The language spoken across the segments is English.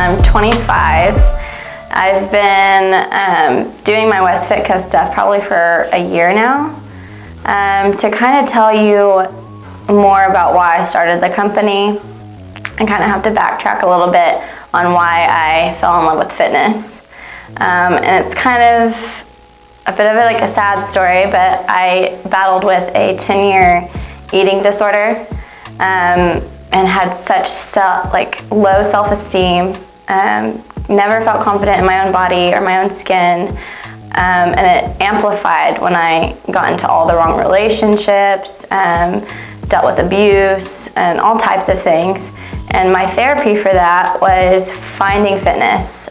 I'm 25. I've been doing my West Fitco stuff probably for a year now. To kind of tell you more about why I started the company, I kind of have to backtrack a little bit on why I fell in love with fitness. And it's kind of a bit of a sad story, but I battled with a 10-year eating disorder and had such low self-esteem, never felt confident in my own body or my own skin, and it amplified when I got into all the wrong relationships, dealt with abuse and all types of things. And my therapy for that was finding fitness.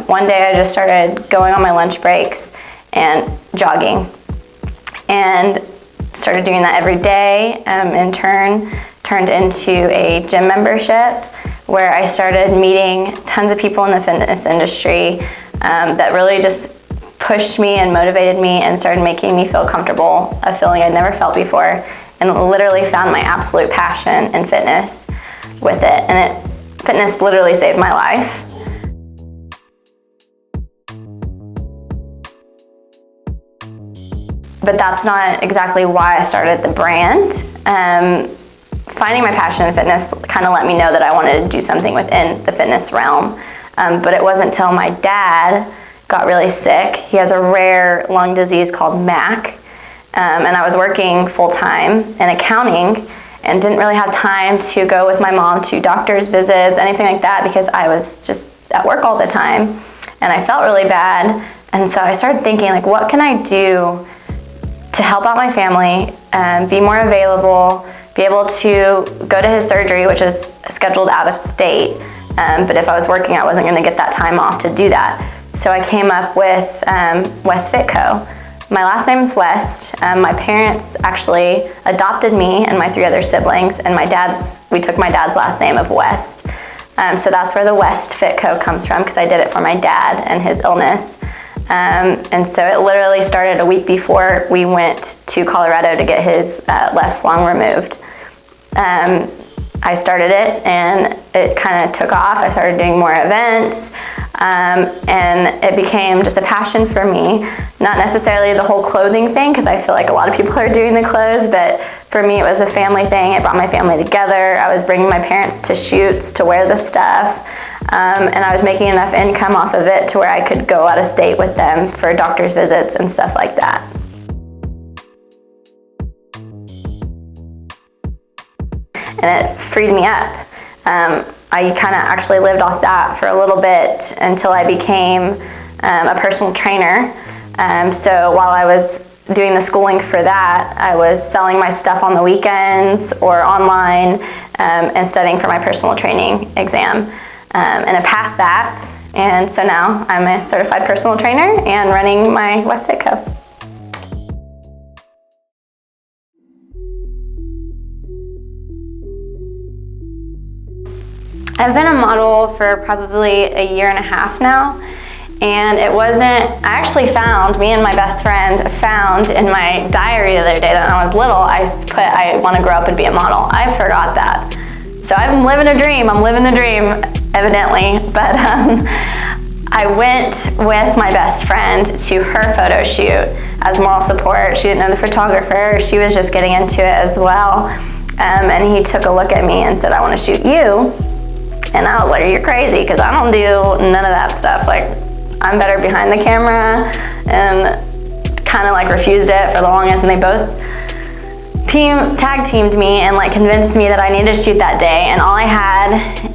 One day I just started going on my lunch breaks and jogging, and started doing that every day. In turn, turned into a gym membership where I started meeting tons of people in the fitness industry that really just pushed me and motivated me and started making me feel comfortable, a feeling I'd never felt before, and literally found my absolute passion in fitness with it. And fitness literally saved my life. But that's not exactly why I started the brand. Finding my passion in fitness kind of let me know that I wanted to do something within the fitness realm. But it wasn't until my dad got really sick. He has a rare lung disease called MAC. And I was working full-time in accounting and didn't really have time to go with my mom to doctor's visits, anything like that, because I was just at work all the time. And I felt really bad. And so I started thinking, what can I do to help out my family, be more available, be able to go to his surgery, which is scheduled out of state. But if I was working, I wasn't gonna get that time off to do that. So I came up with West Fitco. My last name is West. My parents actually adopted me and my 3 other siblings, and we took my dad's last name of West. So that's where the West Fitco comes from, because I did it for my dad and his illness. And so it literally started a week before we went to Colorado to get his left lung removed. I started it and it kind of took off. I started doing more events, and it became just a passion for me. Not necessarily the whole clothing thing, because I feel like a lot of people are doing the clothes, but for me it was a family thing. It brought my family together. I was bringing my parents to shoots to wear the stuff, and I was making enough income off of it to where I could go out of state with them for doctor's visits and stuff like that. And it freed me up. I kind of actually lived off that for a little bit until I became a personal trainer. So while I was doing the schooling for that, I was selling my stuff on the weekends or online, and studying for my personal training exam. And I passed that, and so now I'm a certified personal trainer and running my West Fitco. I've been a model for probably a year and a half now, and I actually found, me and my best friend found in my diary the other day that when I was little, I want to grow up and be a model. I forgot that. So I'm living a dream, evidently, but I went with my best friend to her photo shoot as moral support. She didn't know the photographer, she was just getting into it as well. And he took a look at me and said, "I want to shoot you." And I was like, "You're crazy," because I don't do none of that stuff. I'm better behind the camera, and kind of refused it for the longest. And they both tag teamed me and convinced me that I needed to shoot that day. And all I had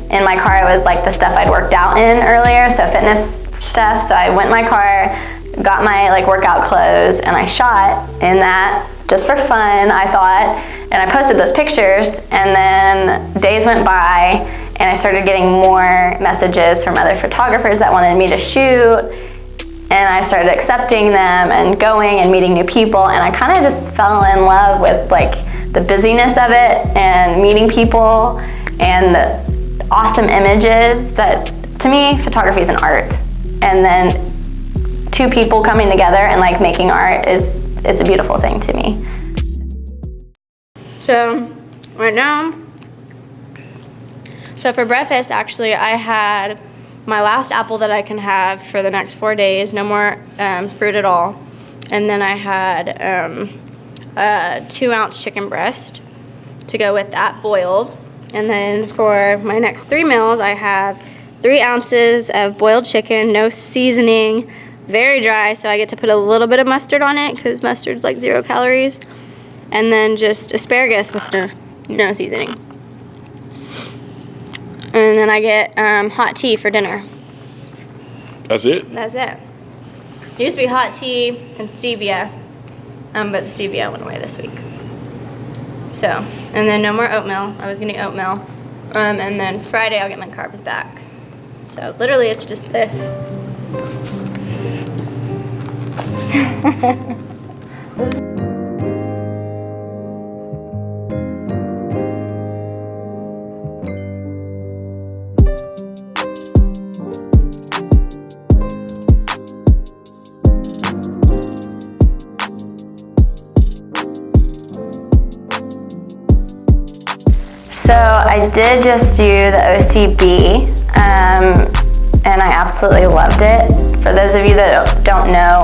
in my car was the stuff I'd worked out in earlier, so fitness stuff. So I went in my car, got my workout clothes, and I shot in that just for fun, I thought. And I posted those pictures, and then days went by, and I started getting more messages from other photographers that wanted me to shoot, and I started accepting them and going and meeting new people, and I kind of just fell in love with the busyness of it and meeting people and the awesome images. That, to me, photography is an art, and then 2 people coming together and making art it's a beautiful thing to me. So right now, so for breakfast, actually, I had my last apple that I can have for the next 4 days, no more fruit at all. And then I had a 2-ounce chicken breast to go with that, boiled. And then for my next 3 meals, I have 3 ounces of boiled chicken, no seasoning, very dry, so I get to put a little bit of mustard on it because mustard's like 0 calories. And then just asparagus with no seasoning. And then I get hot tea for dinner. That's it? That's it. It used to be hot tea and stevia, but the stevia went away this week. So, and then no more oatmeal. I was getting oatmeal. And then Friday I'll get my carbs back. So literally it's just this. So I did just do the OCB, and I absolutely loved it. For those of you that don't know,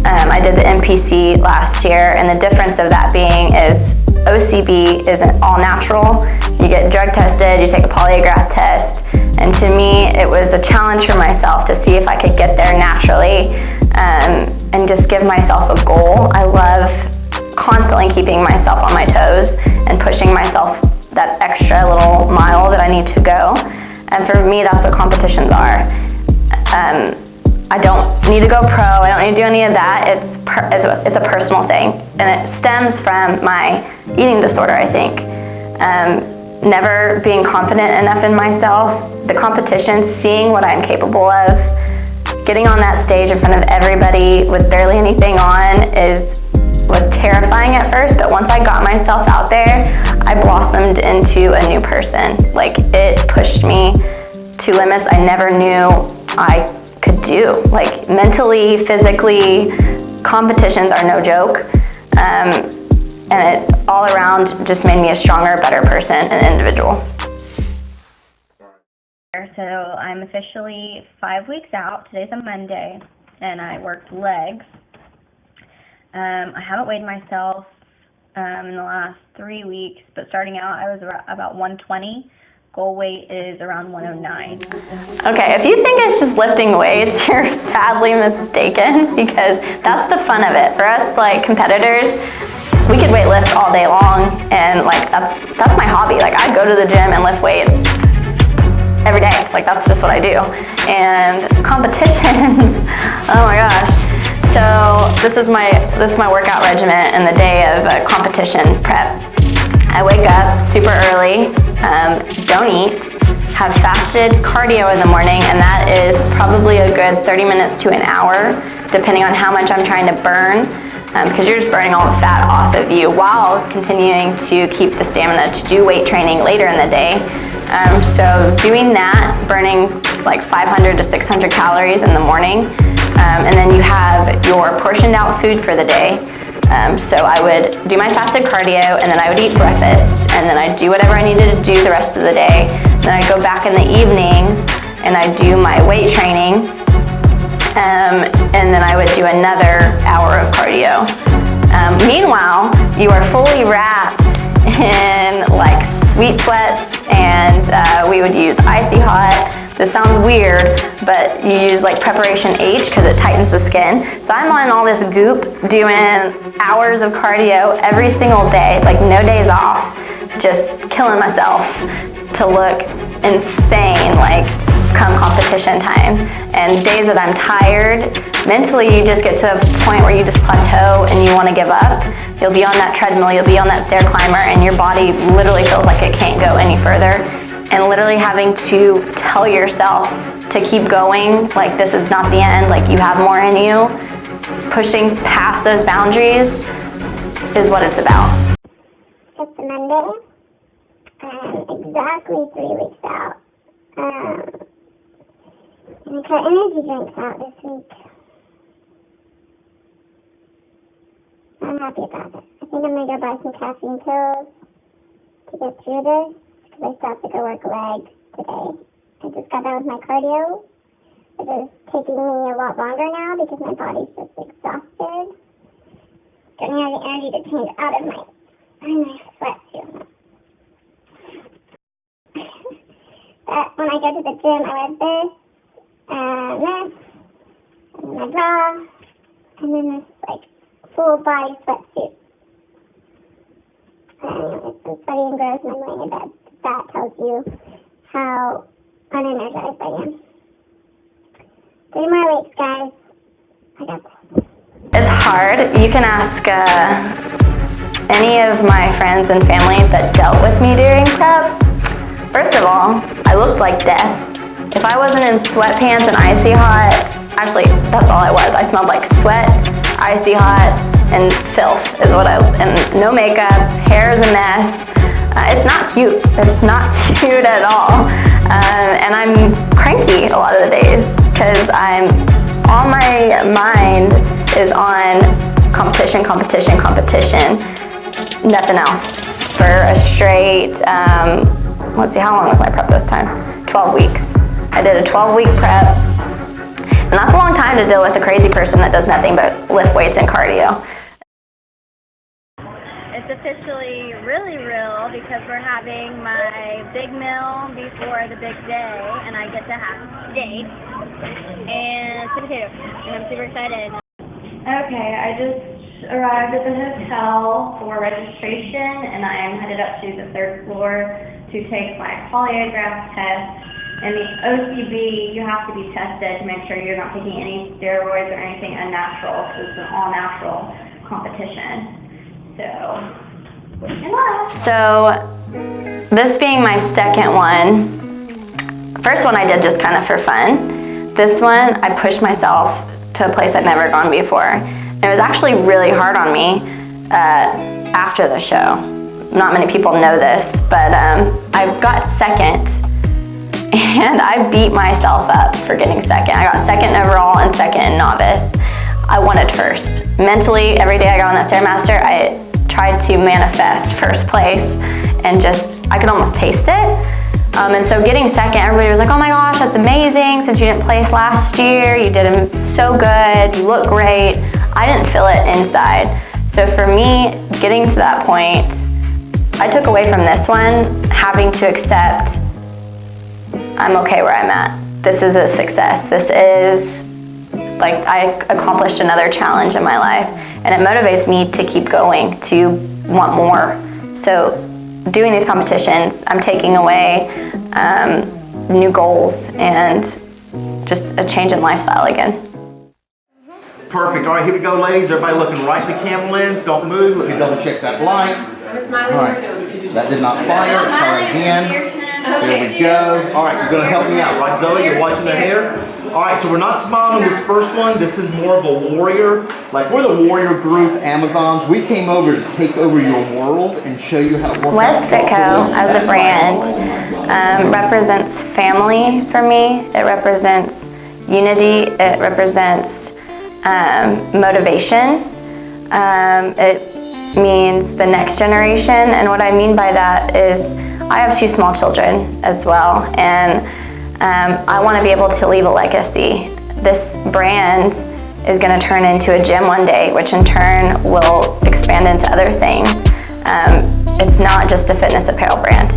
I did the NPC last year, and the difference of that being is OCB isn't all natural. You get drug tested, you take a polygraph test, and to me it was a challenge for myself to see if I could get there naturally, and just give myself a goal. I love constantly keeping myself on my toes and pushing myself that extra little mile that I need to go. And for me, that's what competitions are. I don't need to go pro, I don't need to do any of that. It's a personal thing. And it stems from my eating disorder, I think. Never being confident enough in myself, the competition, seeing what I'm capable of, getting on that stage in front of everybody with barely anything on was terrifying at first, but once I got myself out there, I blossomed into a new person. Like, it pushed me to limits I never knew I could do. Like, mentally, physically, competitions are no joke. And it all around just made me a stronger, better person and individual. So I'm officially 5 weeks out. Today's a Monday, and I worked legs. I haven't weighed myself in the last 3 weeks, but starting out I was about 120. Goal weight is around 109. Okay, if you think it's just lifting weights, you're sadly mistaken, because that's the fun of it. For us, like, competitors, we could weight lift all day long, and like that's my hobby. Like, I go to the gym and lift weights every day. Like, that's just what I do. And competitions, oh my gosh. So this is my workout regimen in the day of a competition prep. I wake up super early, don't eat, have fasted cardio in the morning, and that is probably a good 30 minutes to an hour, depending on how much I'm trying to burn, because you're just burning all the fat off of you while continuing to keep the stamina to do weight training later in the day. So doing that, burning like 500 to 600 calories in the morning, and then you have your portioned out food for the day. So I would do my fasted cardio, and then I would eat breakfast, and then I'd do whatever I needed to do the rest of the day. Then I'd go back in the evenings, and I'd do my weight training, and then I would do another hour of cardio. Meanwhile, you are fully wrapped in like sweet sweats, and we would use icy hot. This sounds weird, but you use like preparation H because it tightens the skin. So I'm on all this goop doing hours of cardio every single day, like no days off, just killing myself to look insane, like come competition time. And days that I'm tired, mentally you just get to a point where you just plateau and you want to give up. You'll be on that treadmill, you'll be on that stair climber, and your body literally feels like it can't go any further. And literally having to tell yourself to keep going, like this is not the end, like you have more in you. Pushing past those boundaries is what it's about. It's Monday, exactly 3 weeks out. And I cut energy drinks out this week. I'm happy about it. I think I'm going to go buy some caffeine pills to get through this, because I still have to go work legs today. I just got done with my cardio, It is taking me a lot longer now because my body's just exhausted. Don't have the energy to change out of my sweatsuit. But when I go to the gym, I wear this, and my bra, and then this like full body sweatsuit. It's sweaty and gross, and I'm laying in bed. That tells you how unenergized I am. 3 more weeks, guys. I got this. It's hard. You can ask any of my friends and family that dealt with me during prep. First of all, I looked like death. If I wasn't in sweatpants and icy hot, actually, that's all I was. I smelled like sweat, icy hot, and filth is what and no makeup, hair is a mess. It's not cute. It's not cute at all. And I'm cranky a lot of the days because all my mind is on competition, competition, competition. Nothing else. For a straight, let's see, how long was my prep this time? 12 weeks. I did a 12-week prep. And that's a long time to deal with a crazy person that does nothing but lift weights and cardio. It's officially really real because we're having my big meal before the big day, and I get to have steak and sweet potato, and I'm super excited. Okay, I just arrived at the hotel for registration, and I'm headed up to the 3rd floor to take my polygraph test. And the OCB, you have to be tested to make sure you're not taking any steroids or anything unnatural, because it's an all-natural competition. So, this being my second one, first one I did just kind of for fun. This one, I pushed myself to a place I'd never gone before. And it was actually really hard on me after the show. Not many people know this, but I got second, and I beat myself up for getting second. I got second overall and second in novice. I wanted first. Mentally, every day I got on that Stairmaster, I tried to manifest first place, and I could almost taste it. And so getting second, everybody was like, oh my gosh, that's amazing. Since you didn't place last year, you did so good, you look great. I didn't feel it inside. So for me, getting to that point, I took away from this one, having to accept I'm okay where I'm at. This is a success. This is, like, I accomplished another challenge in my life, and it motivates me to keep going, to want more. So doing these competitions, I'm taking away new goals and just a change in lifestyle again. Perfect. All right, here we go, ladies. Everybody looking right in the camera lens. Don't move. Let me double check that light. I'm smiling. All right. That did not fire. Try again. There we go. All right, you're going to help me out, right, Zoe? You're watching the hair? All right, so we're not smiling this first one. This is more of a warrior. Like, we're the warrior group, Amazons. We came over to take over your world and show you how to work. West Fitco as a brand represents family for me. It represents unity. It represents motivation. It means the next generation. And what I mean by that is I have 2 small children as well. And I want to be able to leave a legacy. This brand is going to turn into a gym one day, which in turn will expand into other things. It's not just a fitness apparel brand.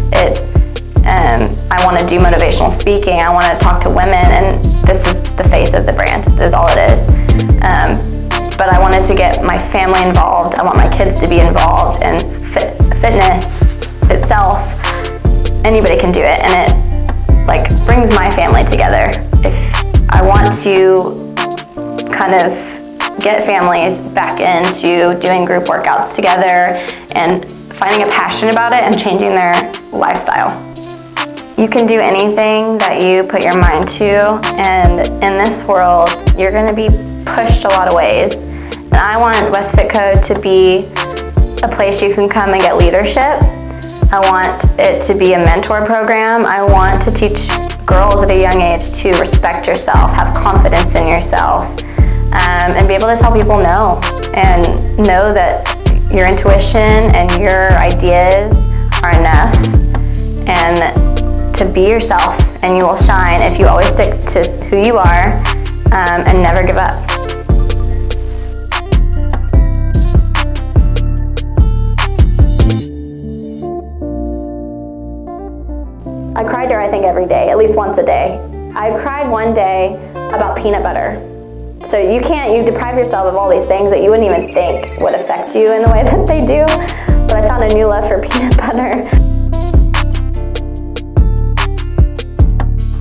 I want to do motivational speaking. I want to talk to women, and this is the face of the brand. This is all it is. But I wanted to get my family involved. I want my kids to be involved, and fitness itself, anybody can do it, and it brings my family together. If I want to kind of get families back into doing group workouts together and finding a passion about it and changing their lifestyle. You can do anything that you put your mind to, and in this world, you're going to be pushed a lot of ways. And I want West Fitco to be a place you can come and get leadership. I want it to be a mentor program. I want to teach girls at a young age to respect yourself, have confidence in yourself, and be able to tell people no, and know that your intuition and your ideas are enough, and to be yourself and you will shine if you always stick to who you are and never give up. I cried to her, I think, every day, at least once a day. I cried one day about peanut butter. So you deprive yourself of all these things that you wouldn't even think would affect you in the way that they do. But I found a new love for peanut butter.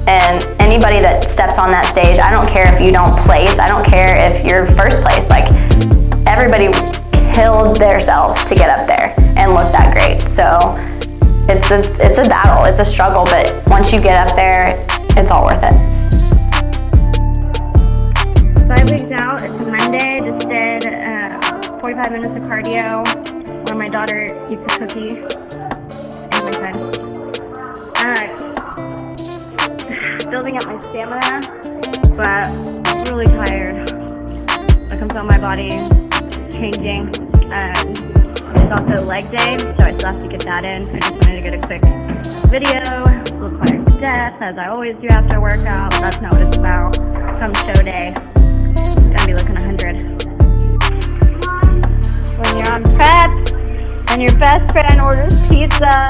And anybody that steps on that stage, I don't care if you don't place, I don't care if you're first place, like everybody killed themselves to get up there and look that great. So it's a battle, it's a struggle, but once you get up there, it's all worth it. 5 weeks out, it's a Monday, just did 45 minutes of cardio where my daughter eats a cookie and my son. Building up my stamina, but really tired. I can feel my body changing. It's also leg day, so I still have to get that in. I just wanted to get a quick video, look quiet to death, as I always do after a workout. That's not what it's about. Come show day, it's gonna be looking 100. When you're on prep and your best friend orders pizza,